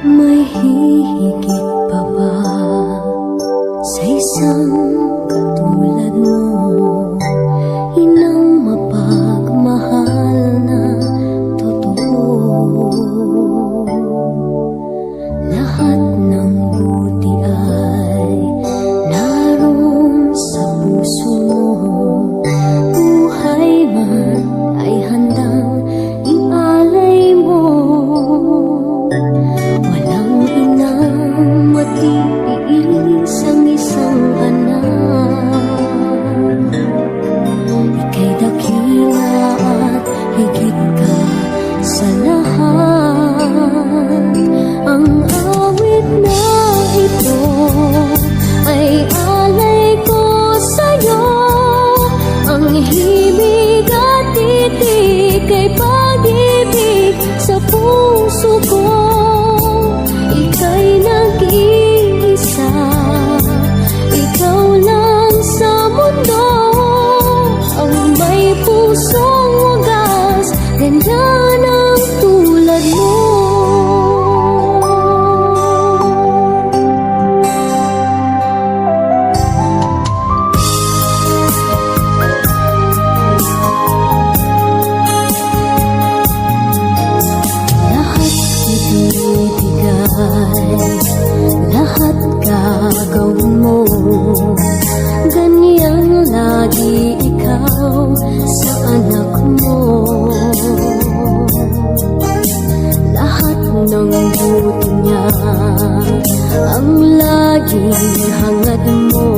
May hihigit pa ba sa isang katulad mo? Inang mapagmahal na totoo. Lahat ng buti ay naroon sa puso mo. Buhay man ay handang ialay mo. Walang inang matiis ang isang anak. Ika'y dakila at higit ka sa lahat. Ang awit na ito ay alay ko sa'yo. Ang himig at titik ay pag-ibig sa puso ko. Ika'y nag-iisa, ikaw lang sa mundo. Ang may pusong wagas, ganyan ang tulad mo. Lahat gagawin mo, ganyang lagi ikaw sa anak mo. Lahat ng buti niya ang laging hangad mo.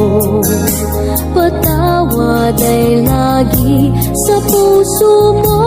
Patawad ay lagi sa puso mo.